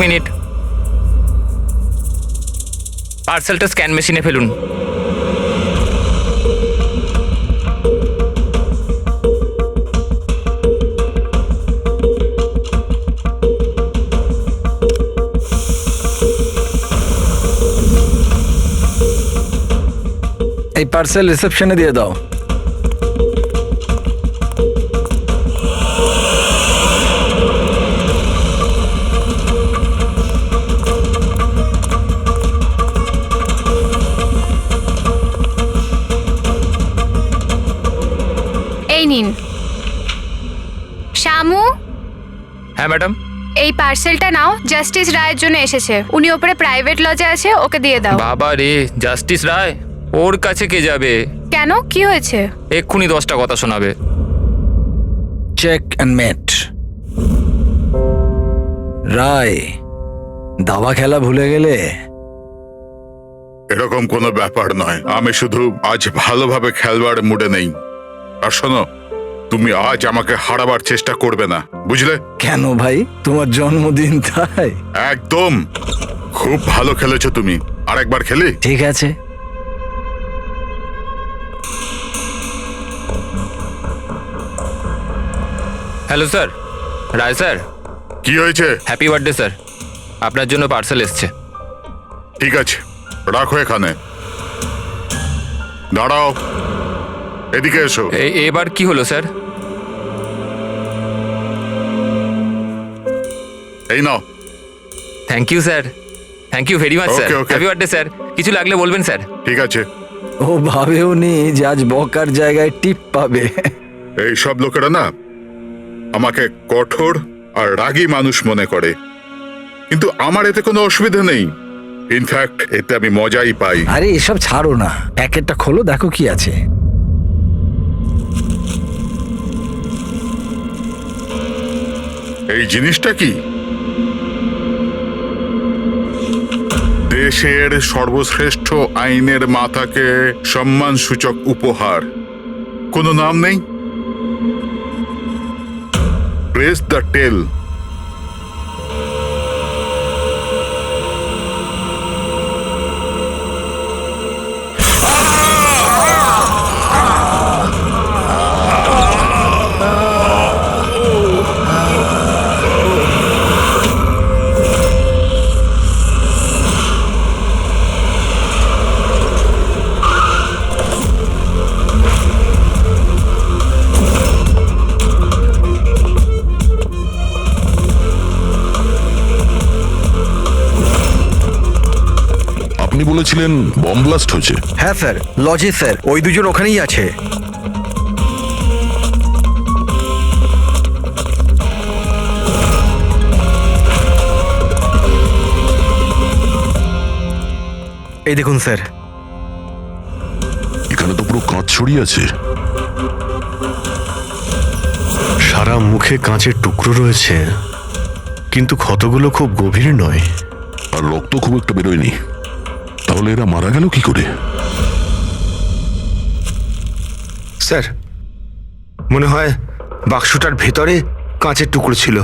Minute, পার্সেলটা scan মেশিনে ফেলুন। এই পার্সেল রিসেপশনে দিয়ে দাও। এই নিন। শামু, হ্যাঁ ম্যাডাম। এই পার্সেলটা নাও, জাস্টিস রায়ের জন্য এসেছে। উনি ওপরে প্রাইভেট লজে আছে, ওকে দিয়ে দাও। বাবা রে, জাস্টিস রায়? ওর কাছে কে যাবে? কেন, কি হয়েছে? এক্ষুনি 10টা কথা শোনাবে। চেক অ্যান্ড মেট। রায়, দাবা খেলা ভুলে গেলে? এরকম কোনো ব্যাপার নয়, আমি শুধু আজ ভালোভাবে খেলবার মুডে নেই। আর শোনো, তুমি আজ আমাকে হারাবার চেষ্টা করবে না, বুঝলে? কেন ভাই, তোমার জন্মদিন তাই? একদম। খুব ভালো খেলেছো তুমি, আরেকবার খেলি? ঠিক আছে। হ্যালো স্যার, রায় স্যার। কি হয়েছে? হ্যাপি বার্থডে স্যার, আপনার জন্য পার্সেল এসছে। ঠিক আছে, রাখো এখানে। দাঁড়াও, এদিকে এসো। এবার কি হলো স্যার? এই নাও। Thank you sir, thank you very much sir. Okay, okay. Happy birthday sir. কিছু লাগলে বলবেন স্যার। ঠিক আছে। ও ভাবেও নি যে আজ বকার জায়গায় টিপ পাবে। এই সব লোকেরা না আমাকে কঠোর আর রাগী মানুষ মনে করে, কিন্তু আমার এতে কোনো অসুবিধা নেই। ইনফ্যাক্ট এতে আমি মজাই পাই। আরে এসব ছাড়ো না, প্যাকেটটা খোলো, দেখো কি আছে। এই জিনিসটা কি? দেশের সর্বশ্রেষ্ঠ আইনের মাথাকে সম্মানসূচক উপহার। কোনো নাম নেই? প্রেস দ্য টেল। আপনি বলেছিলেন বম ব্লাস্ট হয়েছে? হ্যাঁ স্যার, লজে স্যার, ওই দুজন ওখানেই আছে। এই দেখুন স্যার। এখানে তো পুরো কাঁচ ছড়িয়ে আছে। সারা মুখে কাঁচের টুকরো রয়েছে, কিন্তু ক্ষতগুলো খুব গভীর নয়। আর রক্ত খুব একটা বেরোয়নি। তাহলে এরা মারা গেল কি করে? স্যার, মনে হয় বাক্সটার ভেতরে কাঁচের টুকরো ছিল।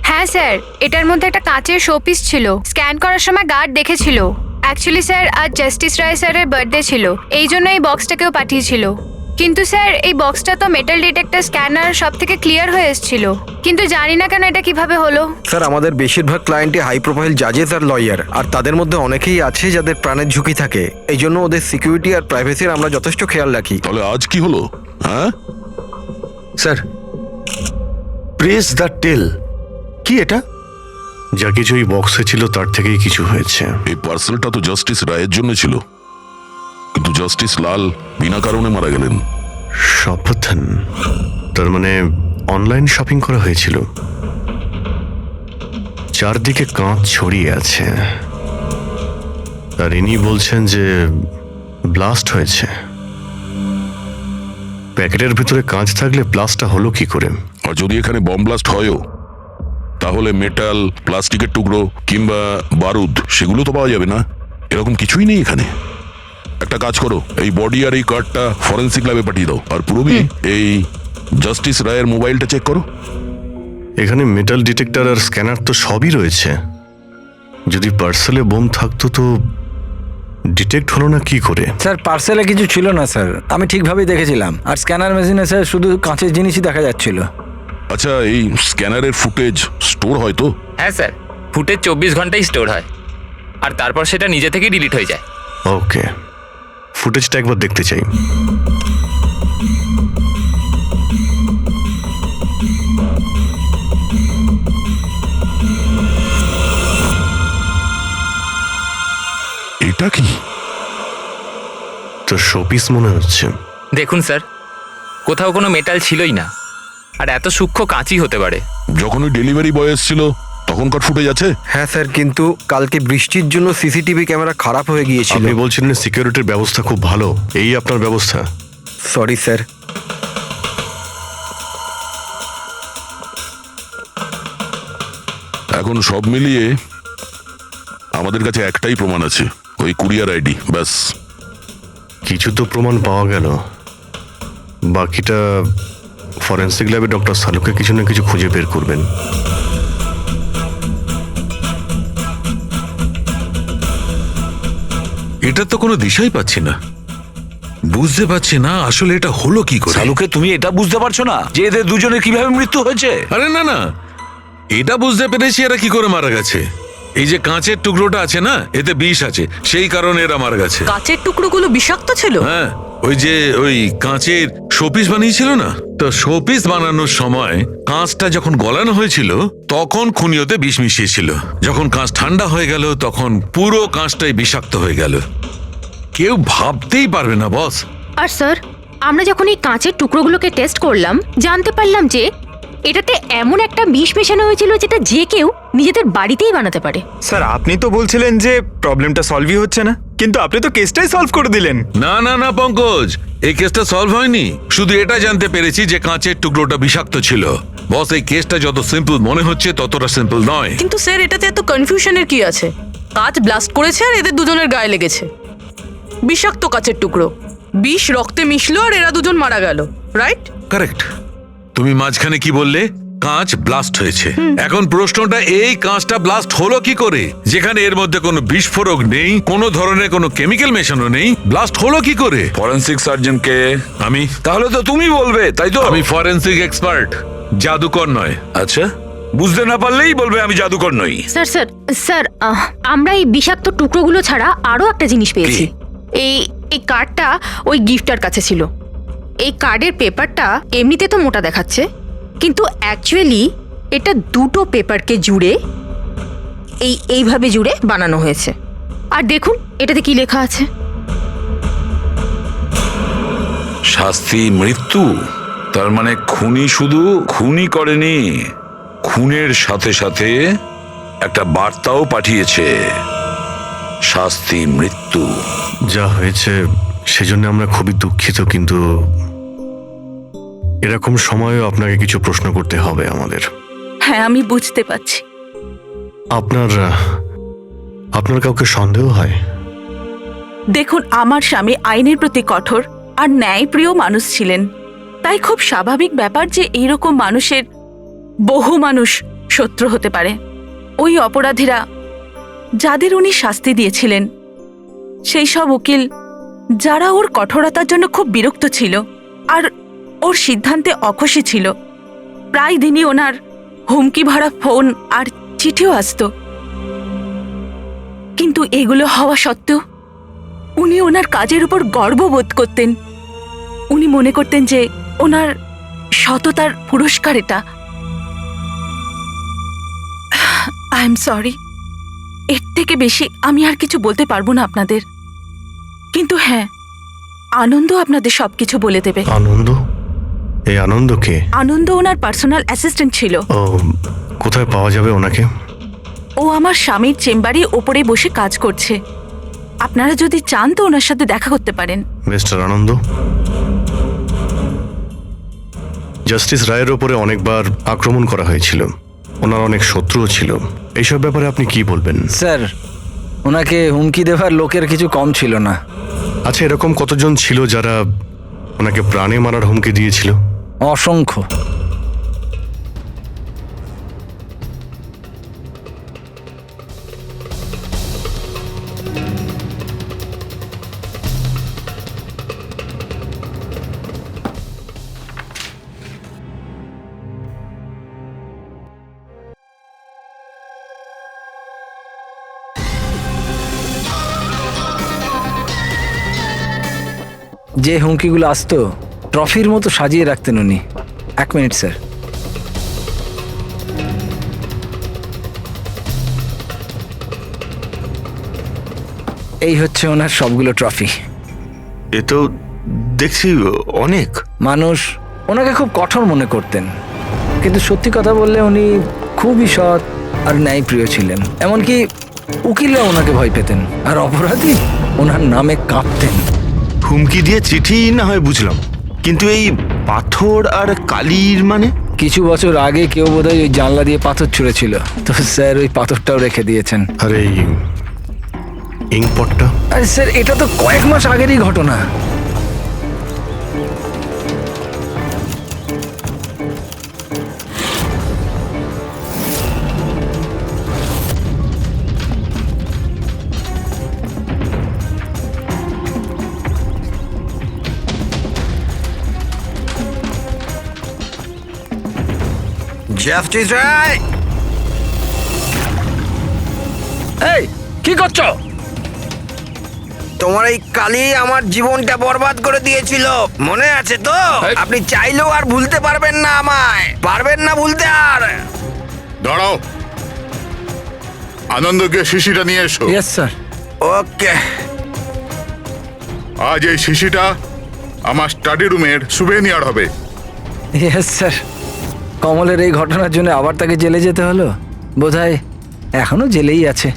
হ্যাঁ স্যার, এটার মধ্যে একটা কাঁচের শোপিস ছিল। স্ক্যান করার সময় গার্ড দেখেছিল। অ্যাকচুয়ালি স্যার, আজ জাস্টিস রায় স্যারের বার্থডে ছিল, এই জন্য এই বক্সটাকেও পাঠিয়েছিল। কিন্তু স্যার, এই বক্সটা তো মেটাল ডিটেক্টর স্ক্যানার সব থেকে ক্লিয়ার হয়ে এসেছিল, কিন্তু জানি না কেন এটা কিভাবে হলো। স্যার, আমাদের বেশিরভাগ ক্লায়েন্টই হাই প্রোফাইল জাজেস আর লয়ার, আর তাদের মধ্যে অনেকেই আছে যাদের প্রাণের ঝুঁকি থাকে। এই জন্য ওদের সিকিউরিটি আর প্রাইভেসির আমরা যথেষ্ট খেয়াল রাখি। তাহলে আজ কি হলো? হ্যাঁ স্যার, প্রেস দ্য টেল কি এটা? যা কিছু এই বক্সে ছিল তার থেকেই কিছু হয়েছে। এই পার্সেলটা তো জাস্টিস রায়ের জন্য ছিল, কিন্তু জাস্টিস লাল বিনা কারণে মারা গেলেন। শপথন, তার মানে অনলাইন শপিং করা হয়েছিল। চারদিকে কাঁচ ছড়িয়ে আছে, আর ইনি বলছেন যে ব্লাস্ট হয়েছে। প্যাকেটের ভিতরে কাঁচ থাকলে ব্লাস্টটা হলো কি করে? আর যদি এখানে বম ব্লাস্ট হয়ও, তাহলে মেটাল, প্লাস্টিকের টুকরো কিংবা বারুদ সেগুলো তো পাওয়া যাবে না। এরকম কিছুই নেই এখানে। একটা কাজ করো, এই বডি আর এই কার্ডটা ফরেন্সিক ল্যাবে পাঠিয়ে দাও। আর পুরবি, এই জাস্টিস রায়ের মোবাইলটা চেক করো। এখানে মেটাল ডিটেক্টর আর স্ক্যানার তো সবই রয়েছে। যদি পার্সেলে বোম থাকতো তো ডিটেক্ট হলো না কি করে? স্যার পার্সেলে কিছু ছিল না স্যার, আমি ঠিকভাবেই দেখেছিলাম। আর স্ক্যানার মেশিনে স্যার শুধু কাঁচের জিনিসই দেখা যাচ্ছিল। আচ্ছা, এই স্ক্যানারের ফুটেজ স্টোর হয় তো? হ্যাঁ স্যার, ফুটেজ 24 ঘন্টাই স্টোর হয়, আর তারপর সেটা নিজে থেকেই ডিলিট হয়ে যায়। ওকে, ফুটেজটা একবার দেখতে চাই। এটা কি? তো শোপিস মনে হচ্ছে। দেখুন স্যার, কোথাও কোনো মেটাল ছিলই না, আর এত সূক্ষ্ম কাঁচই হতে পারে। যখন ওই ডেলিভারি বয় এসেছিল তখনকার ফুটেজ আছে? হ্যাঁ স্যার, কিন্তু কালকে বৃষ্টির জন্য সিসিটিভি ক্যামেরা খারাপ হয়ে গিয়েছিল। আপনি বলছিলেন সিকিউরিটির ব্যবস্থা খুব ভালো, এই আপনার ব্যবস্থা? Sorry sir. এখন সব মিলিয়ে আমাদের কাছে একটাই প্রমাণ আছে, ওই কুরিয়ার আইডি, ব্যাস। কিছু তো প্রমাণ পাওয়া গেল, বাকিটা ফরেন্সিক ল্যাবে ডক্টর সালুকে কিছু না কিছু খুঁজে বের করবেন। এটা তো কোনো দিশাই পাচ্ছি না, বুঝতে পারছি না আসলে এটা হলো কি করে। শালুকে, তুমি এটা বুঝতে পারছো না যে এদের দুজনের কিভাবে মৃত্যু হয়েছে? আরে না না, এটা বুঝতে পেরেছি এরা কি করে মারা গেছে। এই যে কাঁচের টুকরোটা আছে না, এতে বিষ আছে, সেই কারণে এরা মারা গেছে। কাচের টুকরোগুলো বিষাক্ত ছিল? হ্যাঁ, ওই কাঁচের শোপিস বানিয়েছিল না, তো শোপিস বানানোর সময় কাঁচটা যখন গলানো হয়েছিল তখন খুনিওতে বিষ মিশিয়েছিল। যখন কাঁচ ঠান্ডা হয়ে গেল তখন পুরো কাঁচটাই বিষাক্ত হয়ে গেল। কেউ ভাবতেই পারবে না বস। আর স্যার, আমরা যখন এই কাঁচের টুকরোগুলোকে টেস্ট করলাম, জানতে পারলাম যে এটাতে এমন একটা বিষ মেশানো হয়েছিল যেটা যে কেউ নিজেদের বাড়িতেই বানাতে পারে। স্যার, আপনি তো বলছিলেন যে প্রবলেমটা সলভই হচ্ছে না, কিন্তু আপনি তো কেসটাই সলভ করে দিলেন। না না না পঙ্কজ, এই কেসটা সলভ হয়নি। শুধু এটা জানতে পেরেছি যে কাঁচের টুকরোটা বিষাক্ত ছিল। বস, এই কেসটা যত সিম্পল মনে হচ্ছে ততটা সিম্পল নয়। কিন্তু স্যার, এটাতে এত কনফিউশনের কি আছে? কাঁচ ব্লাস্ট করেছে আর এদের দুজনের গায়ে লেগেছে। বিষাক্ত কাঁচের টুকরো, বিষ রক্তে মিশলো আর এরা দুজন মারা গেল, রাইট? কারেক্ট। তুমি মাঝখানে কি বললে? কাঁচ ব্লাস্ট হয়েছে। এখন প্রশ্নটা, এই কাঁচটা ব্লাস্ট হলো কি করে? যেখানে এর মধ্যে কোনো বিস্ফোরক নেই, কোনো ধরনের কোনো কেমিক্যাল মেশানো নেই, ব্লাস্ট হলো কি করে? ফরেন্সিক সার্জনকে? আমি? তাহলে তো তুমি বলবে, তাই তো? আমি ফরেন্সিক এক্সপার্ট, জাদুকর নয়। আচ্ছা, বুঝতে না পারলেই বলবে আমি জাদুকর নই। স্যার স্যার স্যার, আমরা এই বিষাক্ত টুকরোগুলো ছাড়া আরো একটা জিনিস পেয়েছি। এই এই কার্ডটা ওই গিফটার কাছে ছিল। এই কার্ডের পেপারটা এমনিতে তো মোটা দেখাচ্ছে, কিন্তু অ্যাকচুয়ালি এটা দুটো পেপারকে জুড়ে এইভাবে জুড়ে বানানো হয়েছে। আর দেখুন এটাতে কি লেখা আছে। শাস্তি মৃত্যু। তার মানে খুনি শুধু খুনই করেনি, খুনের সাথে সাথে একটা বার্তাও পাঠিয়েছে, শাস্তি মৃত্যু। যা হয়েছে সেজন্য আমরা খুবই দুঃখিত, কিন্তু এরকম সময়েও আপনাকে কিছু প্রশ্ন করতে হবে আমাদের। হ্যাঁ, আমি বুঝতে পারছি। আপনার কাউকে সন্দেহ হয়? দেখুন, আমার স্বামী আইনের প্রতি কঠোর আর ন্যায়প্রিয় মানুষ ছিলেন, তাই খুব স্বাভাবিক ব্যাপার যে এইরকম মানুষের বহু মানুষ শত্রু হতে পারে। ওই অপরাধীরা যাদের উনি শাস্তি দিয়েছিলেন, সেই সব উকিল যারা ওর কঠোরতার জন্য খুব বিরক্ত ছিল আর ওর সিদ্ধান্তে অখুশি ছিল, প্রায় দিনই ওনার হুমকি ভরা ফোন আর চিঠিও আসতো। কিন্তু এগুলো হওয়া সত্ত্বেও উনি ওনার কাজের উপর গর্ববোধ করতেন। উনি মনে করতেন যে ওনার সততার পুরস্কার এটা। আই এম সরি, এর থেকে বেশি আমি আর কিছু বলতে পারবো না আপনাদের। কিন্তু হ্যাঁ, আনন্দ আপনাদের সবকিছু বলে দেবে। আনন্দ? এই আনন্দ কে? আনন্দ ওনার পার্সোনাল অ্যাসিস্ট্যান্ট ছিল। ও, কোথায় পাওয়া যাবে ওনাকে? ও আমার স্বামীর চেম্বারে ওপরে বসে কাজ করছে। আপনারা যদি চান তো ওনার সাথে দেখা করতে পারেন। মিস্টার আনন্দ, জাস্টিস রায়ের ওপরে অনেকবার আক্রমণ করা হয়েছিল, ওনার অনেক শত্রুও ছিল। এইসব ব্যাপারে আপনি কি বলবেন? স্যার, ওনাকে হুমকি দেওয়ার লোকের কিছু কম ছিল না। আচ্ছা, এরকম কতজন ছিল যারা ওনাকে প্রাণে মারার হুমকি দিয়েছিল? অসংখ্য। যে হুমকিগুলো আসতো ট্রফির মতো সাজিয়ে রাখতেন উনি। 1 মিনিট স্যার। এই হচ্ছে ওনার সবগুলো ট্রফি। এ তো দেখছি অনেক। মানুষ ওনাকে খুব কঠোর মনে করতেন, কিন্তু সত্যি কথা বললে উনি খুবই সৎ আর ন্যায়প্রিয় ছিলেন। এমনকি উকিলরা ওনাকে ভয় পেতেন, আর অপরাধী ওনার নামে কাঁপতেন। হুমকি দিয়ে চিঠি না হয় বুঝলাম, কিন্তু এই পাথর আর কালির মানে? কিছু বছর আগে কেউ বোধহয় ওই জানলা দিয়ে পাথর ছুঁড়েছিল, তো স্যার ওই পাথরটাও রেখে দিয়েছেন। আরে এই ইঙ্কপটটা? আরে স্যার, এটা তো কয়েক মাস আগেরই ঘটনা। জাস্টিস রায়, এই কি করছো? তোমার এই কালি আমার জীবনটা বরবাদ করে দিয়েছিল, মনে আছে তো? আপনি চাইলেও আর ভুলতে পারবেন না, আমায় পারবেন না ভুলতে আর। দাঁড়াও, আনন্দকে শিশিটা নিয়ে এসো। Yes sir. ওকে। আজ এই শিশিটা আমার স্টাডি রুমের সুভেনিয়ার হবে। Yes sir. কমলের এই ঘটনার জন্য আবার তাকে জেলে যেতে হলো, বোধহয় এখনো জেলেই আছে।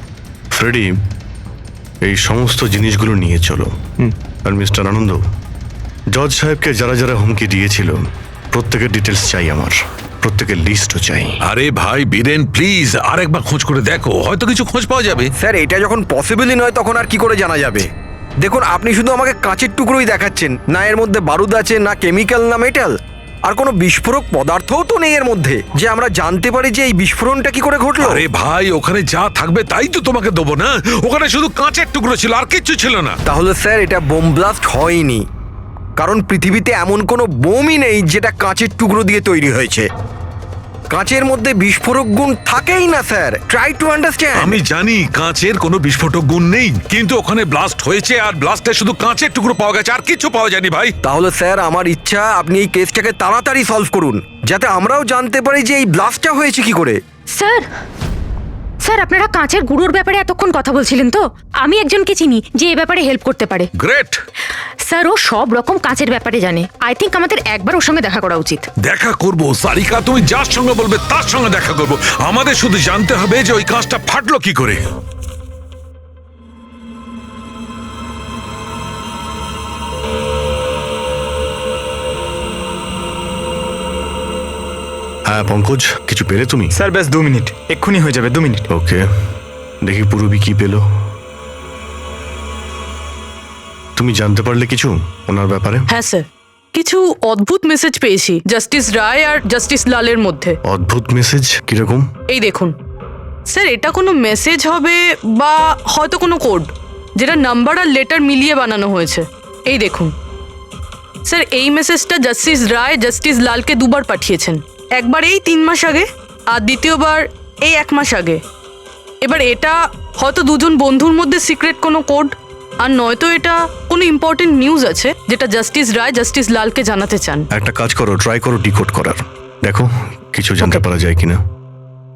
ফ্রেডি, এই সমস্ত জিনিসগুলো নিয়ে চলো। আর মিস্টার আনন্দ, জজ সাহেবকে যারা যারা হুমকি দিয়েছিল প্রত্যেকের ডিটেলস চাই আমার, প্রত্যেকের লিস্টও চাই। আরে ভাই বীরেন, প্লিজ আরেকবার খোঁজ করে দেখো, হয়তো কিছু খোঁজ পাওয়া যাবে। স্যার, এটা যখন পসিবলই নয় তখন আর কি করে জানা যাবে? দেখুন, আপনি শুধু আমাকে কাঁচের টুকরোই দেখাচ্ছেন, না এর মধ্যে বারুদ আছে, না কেমিক্যাল, না মেটাল, আর কোনো বিস্ফোরক পদার্থও তো নেই এর মধ্যে, যে আমরা জানতে পারি যে এই বিস্ফোরণটা কি করে ঘটলো। আরে ভাই, ওখানে যা থাকবে তাই তো তোমাকে দেবো না। ওখানে শুধু কাঁচের টুকরো ছিল, আর কিচ্ছু ছিল না। তাহলে স্যার এটা বোম ব্লাস্ট হয়নি, কারণ পৃথিবীতে এমন কোনো বোমই নেই যেটা কাঁচের টুকরো দিয়ে তৈরি হয়েছে। কাঁচের মধ্যে বিস্ফোরক গুণ থাকেই না স্যার, ট্রাই টু আন্ডারস্ট্যান্ড। আমি জানি কাঁচের কোনো বিস্ফোটক গুণ নেই, কিন্তু ওখানে ব্লাস্ট হয়েছে আর ব্লাস্টে শুধু কাঁচের টুকরো পাওয়া গেছে, আর কিছু পাওয়া যায়নি ভাই। তাহলে স্যার আমার ইচ্ছা আপনি এই কেসটাকে তাড়াতাড়ি সলভ করুন, যাতে আমরাও জানতে পারি যে এই ব্লাস্টটা হয়েছে কি করে। স্যার, স্যার আপনারা কাঁচের গুঁড়োর ব্যাপারে এতক্ষণ কথা বলছিলেন তো? আমি একজনকে চিনি যে এই ব্যাপারে হেল্প করতে পারে। গ্রেট। স্যার, ও সব রকম কাঁচের ব্যাপারে জানে। আই থিঙ্ক আমাদের একবার ওর সঙ্গে দেখা করা উচিত। দেখা করব সারিকা, তুমি যার সঙ্গে বলবে তার সঙ্গে দেখা করব। আমাদের শুধু জানতে হবে যে ওই কাঁচটা ফাটলো কি করে। হ্যাঁ পঙ্কজ, কিছু পেলে তুমি? স্যার ব্যাস 2 মিনিট, এক্ষুনি হয়ে যাবে, 2 মিনিট। ওকে, দেখি পূরবী কি পেলো। তুমি জানতে পারলে কিছু ওনার ব্যাপারে? হ্যাঁ স্যার, কিছু অদ্ভুত মেসেজ পেয়েছি জাস্টিস রায় আর জাস্টিস লালের মধ্যে। অদ্ভুত মেসেজ কিরকম? এই দেখুন স্যার, এটা কোনো মেসেজ হবে বা হয়তো কোনো কোড, যেটা নাম্বার আর লেটার মিলিয়ে বানানো হয়েছে। এই দেখুন স্যার, এই মেসেজটা জাস্টিস রায় জাস্টিস লালকে 2 বার পাঠিয়েছেন। একবার এই 3 মাস আগে, আর দ্বিতীয়বার এই 1 মাস আগে। এবার এটা হয়তো দুজন বন্ধুর মধ্যে সিক্রেট কোনো কোড, আর নয়তো এটা কোনো ইম্পর্টেন্ট নিউজ আছে যেটা জাস্টিস রায় জাস্টিস লালকে জানাতে চান। একটা কাজ করো, ট্রাই করো ডিকোড করার, দেখো কিছু জানতে পারা যায় কিনা।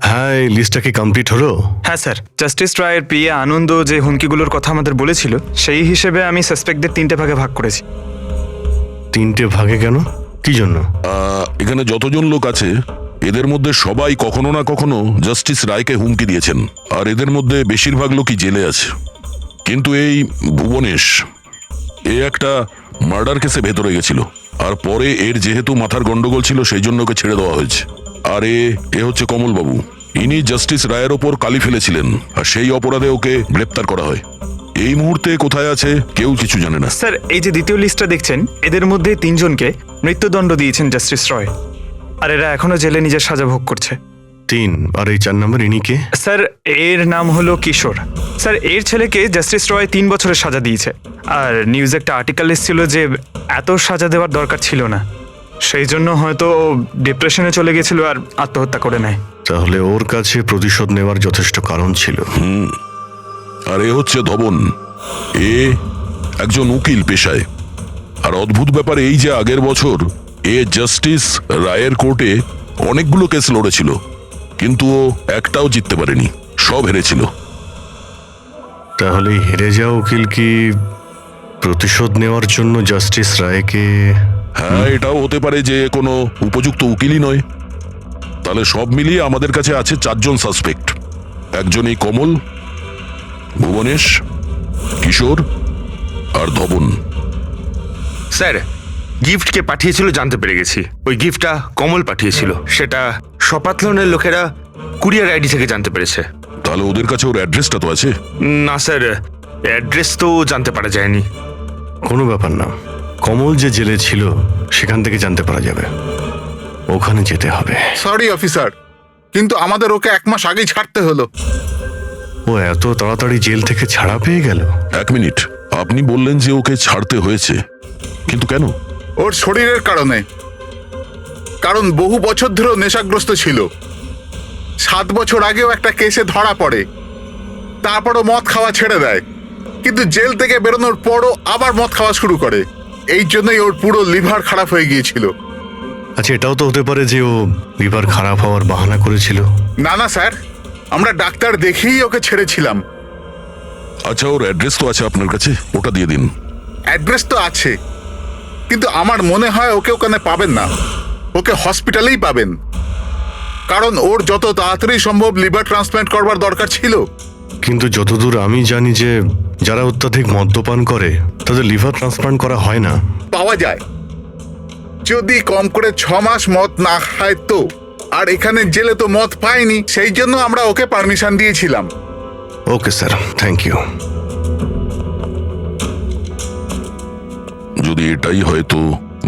হ্যাঁ, এই লিস্টটা কি কমপ্লিট হলো? হ্যাঁ স্যার, জাস্টিস রায়ের পিএ আনন্দ যে হুমকিগুলোর কথা আমাদের বলেছিল, সেই হিসেবে আমি সাসপেক্টদের 3টে ভাগে ভাগ করেছি। 3টে ভাগে কেন, কি জন্য? এখানে যতজন লোক আছে এদের মধ্যে সবাই কখনো না কখনো জাস্টিস রায়কে হুমকি দিয়েছেন, আর এদের মধ্যে বেশিরভাগ লোকই জেলে আছে। কিন্তু এই ভুবনেশ, এ একটা মার্ডার কেসে ভেতরে গেছিল, আর পরে এর যেহেতু মাথার গন্ডগোল ছিল সেই জন্য ওকে ছেড়ে দেওয়া হয়েছে। আর এ হচ্ছে কমলবাবু, ইনি জাস্টিস রায়ের ওপর কালি ফেলেছিলেন, আর সেই অপরাধে ওকে গ্রেপ্তার করা হয়। এই মুহূর্তে কোথায় আছে কেউ কিছু জানে না। স্যার এই যে দ্বিতীয় লিস্টটা দেখছেন এদের মধ্যে 3 জনকে মৃত্যুদণ্ড দিয়েছেন জাস্টিস রয়, আর এরা এখনো জেলে নিজের সাজা ভোগ করছে। 3 আর এই 4 নম্বর ইনি কে? স্যার এর নাম হলো কিশোর। স্যার এর ছেলেকে জাস্টিস রয় 3 বছরের সাজা দিয়েছে, আর নিউজে একটা আর্টিকেল এসেছিল যে এত সাজা দেওয়ার দরকার ছিল না, সেই জন্য হয়তো ডিপ্রেশনে চলে গেছিল আর আত্মহত্যা করে নেয়। তাহলে ওর কাছে প্রতিশোধ নেওয়ার যথেষ্ট কারণ ছিল। আর এ হচ্ছে ধবন, এ একজন উকিল পেশায়। আর অদ্ভুত ব্যাপার এই যে আগের বছর এ জাস্টিস রায়ের কোর্টে অনেকগুলো কেস লড়েছিল, কিন্তু ও একটাও জিততে পারেনি, সব হেরেছিল। তাহলে হেরে যাওয়া উকিল কি প্রতিশোধ নেওয়ার জন্য জাস্টিস রায়কে? হ্যাঁ, এটাও হতে পারে যে কোনো উপযুক্ত উকিলই নয়। তাহলে সব মিলিয়ে আমাদের কাছে আছে 4 জন সাসপেক্ট। একজনই কমল, ভুবনেশ, কিশোর আর ধবন। স্যার গিফটকে পাঠিয়েছিল জানতে পেরে গেছি। ওই গিফটটা কমল পাঠিয়েছিল, সেটা সপাতলনের লোকেরা কুরিয়ার আইডি থেকে জানতে পেরেছে। তাহলে ওদের কাছে ওর অ্যাড্রেসটা তো আছে? না স্যার, অ্যাড্রেস তো জানতে পারা যায়নি। কোনো ব্যাপার না, কমল যে জেলে ছিল সেখান থেকে জানতে পারা যাবে, ওখানে যেতে হবে। সরি অফিসার, কিন্তু আমাদের ওকে 1 মাস আগেই ছাড়তে হলো। ও এত তাড়াতাড়ি জেল থেকে ছাড়া পেয়ে গেল? 1 মিনিট, আপনি বললেন যে ওকে ছাড়তে হয়েছে, কিন্তু কেন? ওর শরীরের কারণে। কারণ বহু বছর ধরেও নেশাগ্রস্ত ছিল। 7 বছর আগেও একটা কেসে ধরা পড়ে, তারপরও মদ খাওয়া ছেড়ে দেয়, কিন্তু জেল থেকে বেরোনোর পরও আবার মদ খাওয়া শুরু করে। এই জন্যই ওর পুরো লিভার খারাপ হয়ে গিয়েছিল। আচ্ছা, এটাও তো হতে পারে যে ও লিভার খারাপ হওয়ার বাহানা করেছিল। না না স্যার, আমরা ডাক্তার দেখেই ওকে ছেড়েছিলাম। আচ্ছা, ওর অ্যাড্রেস তো আছে আপনার কাছে, ওটা দিয়ে দিন। অ্যাড্রেস তো আছে, কিন্তু আমার মনে হয় ওকে ওখানে পাবেন না, ওকে হসপিটালেই পাবেন। কারণ ওর যত তাড়াতাড়ি সম্ভব লিভার ট্রান্সপ্ল্যান্ট করবার দরকার ছিল। কিন্তু যতদূর আমি জানি যে যারা অত্যাধিক মদ্যপান করে তাদের লিভার ট্রান্সপ্লান্ট করা হয় না। পাওয়া যায়, যদি কম করে 6 মাস মদ না খায় তো। আর এখানে জেলে তো মদ পায়নি, সেই জন্য আমরা ওকে পারমিশন দিয়েছিলাম। Okay sir, thank you. যদি এটাই হয় তো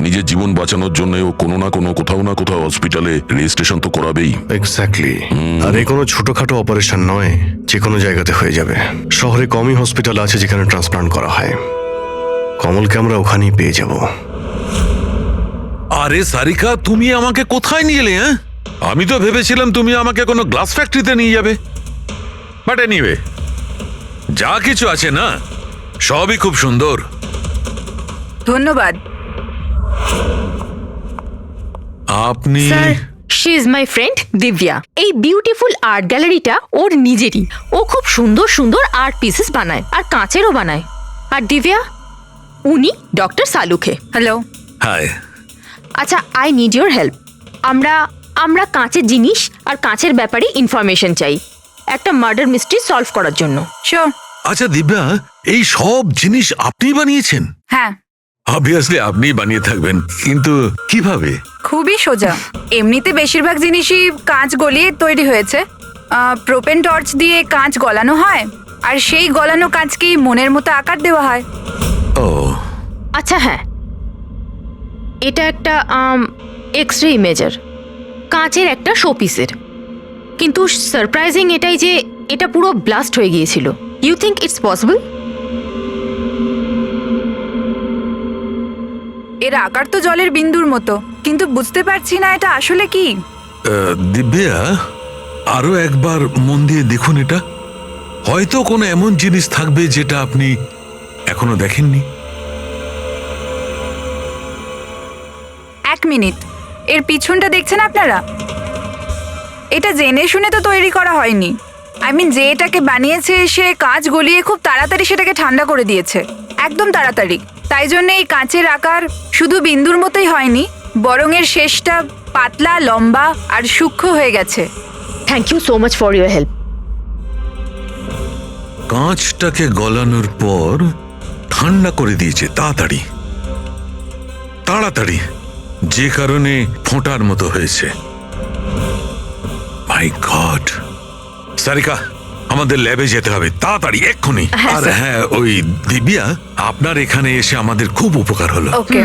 নিজের জীবন বাঁচানোর জন্য ও কোনো না কোনো কোথাও না কোথাও হসপিটালে রেজিস্ট্রেশন তো করাবেই। এক্স্যাক্টলি। আর এই কোনো ছোটখাটো অপারেশন নয়, যে কোনো জায়গাতে হয়ে যাবে। শহরে কমই হসপিটাল আছে যেখানে ট্রান্সপ্লান্ট করা হয়। কমলকে আমরা ওখানেই পেয়ে যাব। আরে সারিকা, তুমি আমাকে কোথায় নিয়ে এলে? হ্যাঁ, আমি তো ভেবেছিলাম তুমি আমাকে কোনো গ্লাস ফ্যাক্টরিতে নিয়ে যাবে। বাট এনিওয়ে, যা কিছু আছে না সবই খুব সুন্দর। ধন্যবাদ আপনি? Sir, she is my friend Divya. এই বিউটিফুল আর্ট গ্যালারিটা ওর নিজেরই। ও খুব সুন্দর সুন্দর আর্ট পিসেস বানায়, আর কাঁচেরও বানায়। আর দিব্যা, উনি ডক্টর সালুখে। হ্যালো। হাই। আচ্ছা, আই নিড ইউর হেল্প। আমরা কাঁচের জিনিস আর কাঁচের ব্যাপারে ইনফরমেশন চাই একটা মার্ডার মিস্ট্রি সলভ করার জন্য। শিওর। আচ্ছা দিব্যা, এই সব জিনিস আপনি বানিয়েছেন? হ্যাঁ, অবভিয়াসলি আপনি বানিয়ে থাকবেন, কিন্তু কিভাবে? খুবই সোজা। এমনিতে বেশিরভাগ জিনিসই কাঁচ গলিয়ে তৈরি হয়েছে। প্রোপেন টর্চ দিয়ে কাঁচ গলানো হয়, আর সেই গলানো কাঁচকেই মনের মতো আকার দেওয়া হয়। ও আচ্ছা, হ্যাঁ, এটা একটা এক্স রে ইমেজার, কাঁচের একটা শোপিসের। কিন্তু সারপ্রাইজিং এটাই যে এটা পুরো ব্লাস্ট হয়ে গিয়েছিল। You think it's possible? এর আকার তো জলের বিন্দুর মতো, কিন্তু বুঝতে পারছি না এটা আসলে কি। দিব্যা, আরো একবার মন দিয়ে দেখুন এটা। হয়তো কোনো এমন জিনিস থাকবে যেটা আপনি এখনো দেখেননি। 1 মিনিট, এর পিছনটা দেখছেন আপনারা? এটা জেনে শুনে তো তৈরি করা হয়নি। যে এটাকে বানিয়েছে সে কাঁচ গলিয়ে খুব তাড়াতাড়ি সেটাকে ঠান্ডা করে দিয়েছে, একদম তাড়াতাড়ি। তাই জন্য এই কাঁচের আকার শুধু বিন্দুর মতোই হয়নি, বরং এর শেষটা পাতলা, লম্বা আর সূক্ষ্ম হয়ে গেছে। Thank you so much for your help. কাঁচটাকে গলানোর পর ঠান্ডা করে দিয়েছে তাড়াতাড়ি তাড়াতাড়ি, যে কারণে ফোঁটার মতো হয়েছে। মাই গড! সারিকা, আমাদের ল্যাবে যেতে হবে তাড়াতাড়ি এক্ষুনি। হ্যাঁ, আর স্যার। হ্যাঁ, ওই দিব্যা, আপনার এখানে এসে আমাদের খুব উপকার হলো। ওকে।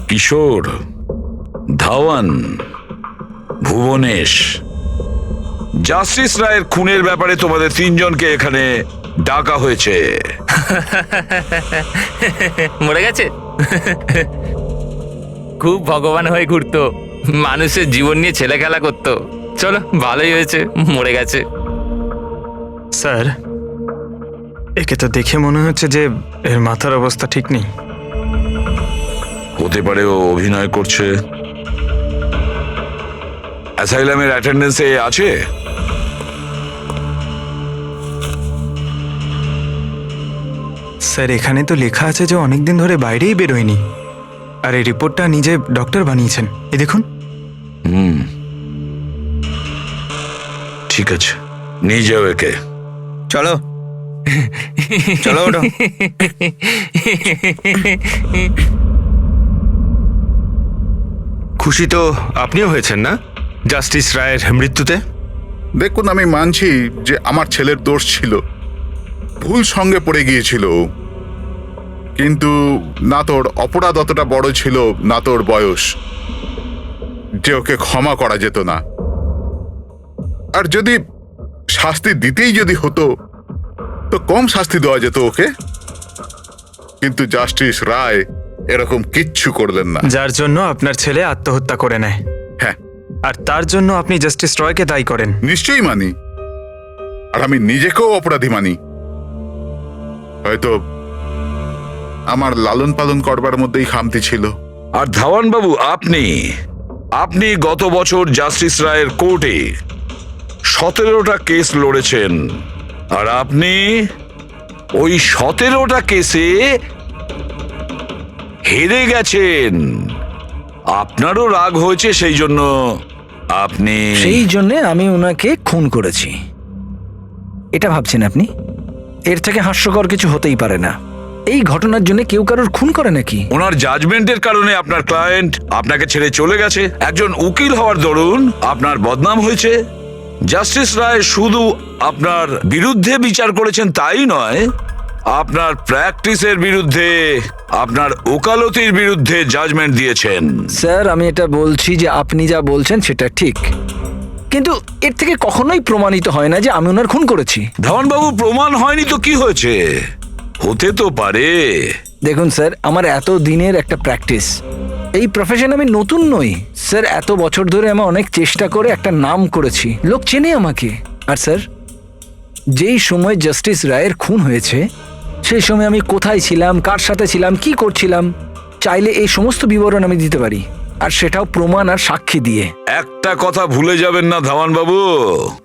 কিশোর, ধাওয়ান, ভুবনেশ, জাস্টিস রায়ের খুনের ব্যাপারে তোমাদের তিনজনকে এখানে ডাকা হয়েছে। মরে গেছে। খুব ভগবান হয়ে ঘুরতো, মানুষের জীবন নিয়ে ছেলে খেলা করতো। চলো, ভালোই হয়েছে মরে গেছে। স্যার, একে তো দেখে মনে হচ্ছে যে এর মাথার অবস্থা ঠিক নেই। হতে পারে ও অভিনয় করছে। অ্যাসাইলামের অ্যাটেন্ডেন্সে আছে? স্যার, এখানে তো লেখা আছে যে অনেকদিন ধরে বাইরেই বেরোয়নি, আর এই রিপোর্টটা নিজে ডক্টর বানিয়েছেন। এই দেখুন। ঠিক আছে, নিয়ে যাও একে। চলো চলো ওঠো। খুশি তো আপনিও হয়েছেন না জাস্টিস রায়ের মৃত্যুতে? দেখুন, আমি মানছি যে আমার ছেলের দোষ ছিল, ভুল সঙ্গে পড়ে গিয়েছিল, কিন্তু না তোর অপরাধ অতটা বড় ছিল, না তোর বয়স, যে ওকে ক্ষমা করা যেত না। আর যদি শাস্তি দিতেই যদি হতো তো কম শাস্তি দেওয়া যেত ওকে, কিন্তু জাস্টিস রায় এরকম কিচ্ছু করলেন না। যার জন্য আপনার ছেলে আত্মহত্যা করে নেয়, হ্যাঁ, আর তার জন্য আপনি জাস্টিস রয়কে দায়ী করেন। নিশ্চয়ই মানি, আর আমি নিজেকেও অপরাধী মানি। হয়তো আমার লালন পালন করবার মধ্যেই খামতি ছিল। আর ধাওয়ান বাবু, আপনি আপনি গত বছর জাস্টিস রায়ের কোর্টে 17টা কেস লড়েছেন, আর আপনি ওই 17টা কেসে হেরে গেছেন। আপনারও রাগ হয়েছে, সেই জন্য আপনি সেই জন্যে আমি ওনাকে খুন করেছি, এটা ভাবছেন আপনি? এর থেকে হাস্যকর কিছু হতেই পারে না। এই ঘটনার জন্য কেউ কারোর খুন করে নাকি? ওনার জাজমেন্টের কারণে আপনার ক্লায়েন্ট আপনাকে ছেড়ে চলে গেছে। একজন উকিল হওয়ার দরুন আপনার বদনাম হয়েছে। জাস্টিস রায় শুধু আপনার বিরুদ্ধে বিচার করেছেন তাই নয়, আপনার প্র্যাকটিসের বিরুদ্ধে, আপনার ওকালতির বিরুদ্ধে জাজমেন্ট দিয়েছেন। স্যার, আমি এটা বলছি যে আপনি যা বলছেন সেটা ঠিক, কিন্তু এর থেকে কখনোই প্রমাণিত হয় না যে আমি ওনার খুন করেছি। ধনবাবু, প্রমাণ হয়নি তো কি হয়েছে? হতে তো পারে। দেখুন স্যার, আমার এত দিনের একটা প্র্যাকটিস, এই প্রফেশন আমি নতুন নই স্যার। এত বছর ধরে আমি অনেক চেষ্টা করে একটা নাম করেছি, লোক চেনে আমাকে। আর স্যার, যেই সময় জাস্টিস রায়ের খুন হয়েছে সেই সময় আমি কোথায় ছিলাম, কার সাথে ছিলাম, কি করছিলাম, চাইলে এই সমস্ত বিবরণ আমি দিতে পারি, আর সেটাও প্রমাণ আর সাক্ষী দিয়ে। একটা কথা ভুলে যাবেন না ধাওয়ান বাবু,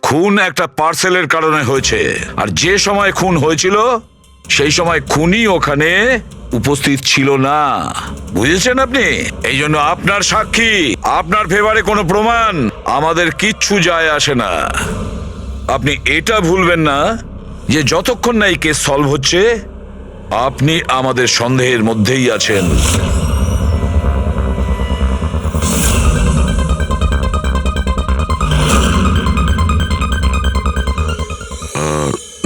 খুন একটা পার্সেলের কারণে হয়েছে, আর যে সময় খুন হয়েছিল সেই সময় খুনি ওখানে উপস্থিত ছিল না। বুঝেছেন আপনি? এই জন্য আপনার সাক্ষী, আপনার ফেভারে কোনো প্রমাণ আমাদের কিচ্ছু যায় আসে না। আপনি এটা ভুলবেন না যে যতক্ষণ না এই কেস সলভ হচ্ছে আপনি আমাদের সন্দেহের মধ্যেই আছেন।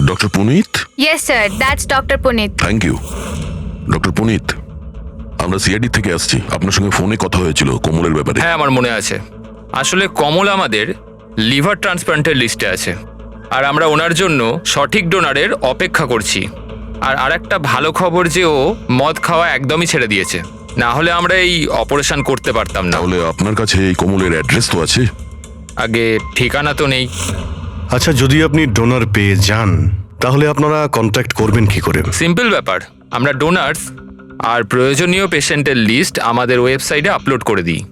Doctor Punit. Yes sir, that's doctor Punit. Thank you. Doctor Punit, আমরা সিআইডি থেকে আসছি, আপনার সঙ্গে ফোনে কথা হয়েছিল কমলের ব্যাপারে। হ্যাঁ, আমার মনে আছে। আসলে কমল আমাদের লিভার ট্রান্সপ্লান্টের লিস্টে আছে, আর আমরা ওনার জন্য সঠিক ডোনারের অপেক্ষা করছি। আর আরেকটা ভালো খবর যে ও মদ খাওয়া একদমই ছেড়ে দিয়েছে, না হলে আমরা এই অপারেশন করতে পারতাম না। তাহলে আপনার কাছে এই কমলের অ্যাড্রেস তো আছে? আগে ঠিকানা তো নেই। আচ্ছা, যদি আপনি ডোনার পেয়ে যান তাহলে আপনারা কন্ট্যাক্ট করবেন কি করে? সিম্পল ব্যাপার, আমরা ডোনার্স আর প্রয়োজনীয় পেশেন্টের লিস্ট আমাদের ওয়েবসাইটে আপলোড করে দিই,